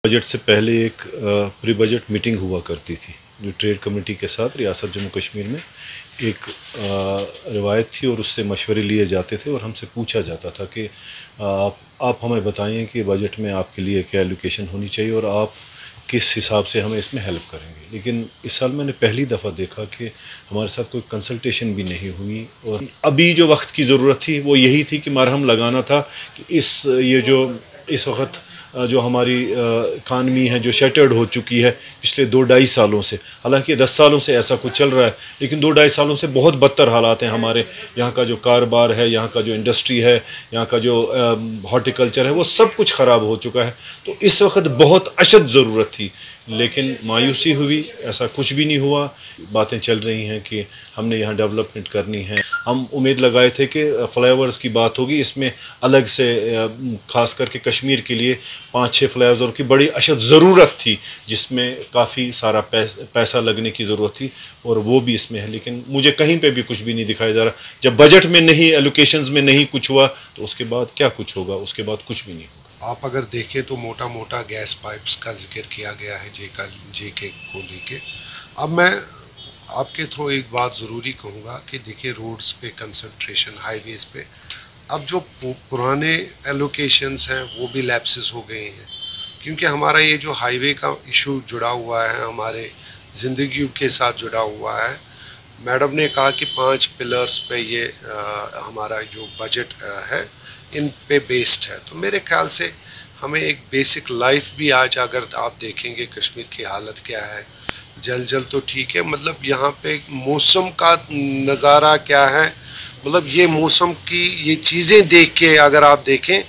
Budget से पहले एक प्री बजट मीटिंग हुआ करती थी जो ट्रेड कमेटी के साथ रियासत जम्मू कश्मीर में एक रिवायत थी और उससे मशवरे लिए जाते थे और हमसे पूछा जाता था कि आप हमें बताएं कि बजट में आपके लिए क्या एलोकेशन होनी चाहिए और आप किस हिसाब से हमें इसमें हेल्प करेंगे। लेकिन इस साल मैंने पहली दफ़ा देखा कि हमारे साथ कोई कंसल्टेशन भी नहीं हुई और अभी जो वक्त की ज़रूरत थी वो यही थी कि मरहम लगाना था कि इस वक्त जो हमारी इकानमी है जो शटर्ड हो चुकी है पिछले 2-2.5 सालों से, हालांकि 10 सालों से ऐसा कुछ चल रहा है लेकिन 2-2.5 सालों से बहुत बदतर हालात हैं। हमारे यहाँ का जो कारोबार है, यहाँ का जो इंडस्ट्री है, यहाँ का जो हॉर्टिकल्चर है, वो सब कुछ ख़राब हो चुका है। तो इस वक्त बहुत अशद ज़रूरत थी लेकिन मायूसी हुई, ऐसा कुछ भी नहीं हुआ। बातें चल रही हैं कि हमने यहाँ डेवलपमेंट करनी है। हम उम्मीद लगाए थे कि फ्लाईओवर्स की बात होगी, इसमें अलग से ख़ास करके कश्मीर के लिए 5-6 फ्लाईओवर की बड़ी अशद ज़रूरत थी जिसमें काफ़ी सारा पैसा लगने की ज़रूरत थी और वो भी इसमें है। लेकिन मुझे कहीं पे भी कुछ भी नहीं दिखाया जा रहा। जब बजट में नहीं, एलोकेशंस में नहीं कुछ हुआ तो उसके बाद क्या कुछ होगा? उसके बाद कुछ भी नहीं होगा। आप अगर देखें तो मोटा मोटा गैस पाइप्स का जिक्र किया गया है जेके को लेके। अब मैं आपके थ्रू एक बात ज़रूरी कहूँगा कि देखिए रोड्स पे कंसंट्रेशन, हाईवेज़ पे अब जो पुराने एलोकेशंस हैं वो भी लैप्सेस हो गए हैं क्योंकि हमारा ये जो हाईवे का इशू जुड़ा हुआ है हमारे ज़िंदगी के साथ जुड़ा हुआ है। मैडम ने कहा कि 5 पिलर्स पे ये हमारा जो बजट है इन पे बेस्ड है। तो मेरे ख्याल से हमें एक बेसिक लाइफ भी आज अगर आप देखेंगे कश्मीर की हालत क्या है, जल तो ठीक है, मतलब यहाँ पे मौसम का नज़ारा क्या है, मतलब ये मौसम की ये चीज़ें देख के अगर आप देखें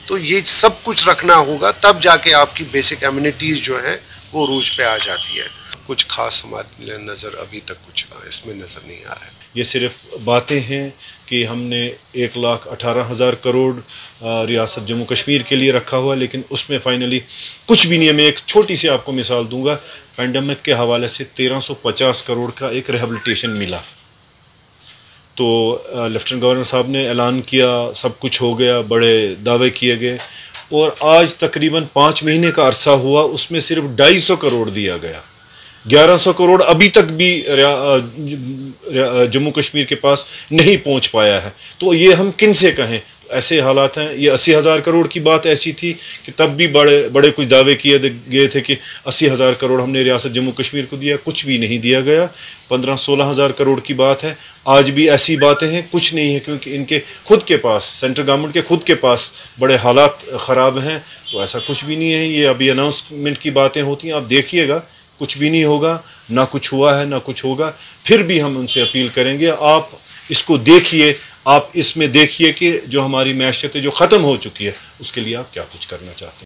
तो ये सब कुछ रखना होगा तब जाके आपकी बेसिक एमिनिटीज़ जो हैं वो रूज पे आ जाती है। कुछ खास हमारे नज़र अभी तक कुछ इसमें नज़र नहीं आ रहा है। ये सिर्फ बातें हैं कि हमने 1,18,000 करोड़ रियासत जम्मू कश्मीर के लिए रखा हुआ लेकिन उसमें फाइनली कुछ भी नहीं है। मैं एक छोटी सी आपको मिसाल दूंगा, पैंडमिक के हवाले से 1350 करोड़ का एक रिहेबिलिटेशन मिला। तो लेफ्टिनेंट गवर्नर साहब ने ऐलान किया, सब कुछ हो गया, बड़े दावे किए गए और आज तकरीबन 5 महीने का अरसा हुआ, उसमें सिर्फ 250 करोड़ दिया गया। 1100 करोड़ अभी तक भी जम्मू कश्मीर के पास नहीं पहुंच पाया है। तो ये हम किन से कहें? ऐसे हालात हैं। ये 80,000 करोड़ की बात ऐसी थी कि तब भी बड़े कुछ दावे किए गए थे कि 80,000 करोड़ हमने रियासत जम्मू कश्मीर को दिया, कुछ भी नहीं दिया गया। 15-16,000 करोड़ की बात है, आज भी ऐसी बातें हैं, कुछ नहीं है क्योंकि इनके खुद के पास, सेंट्रल गवर्नमेंट के खुद के पास बड़े हालात ख़राब हैं। तो ऐसा कुछ भी नहीं है। ये अभी अनाउंसमेंट की बातें होती हैं, आप देखिएगा कुछ भी नहीं होगा, ना कुछ हुआ है ना कुछ होगा। फिर भी हम उनसे अपील करेंगे, आप इसको देखिए, आप इसमें देखिए कि जो हमारी मैशियत जो ख़त्म हो चुकी है उसके लिए आप क्या कुछ करना चाहते हैं।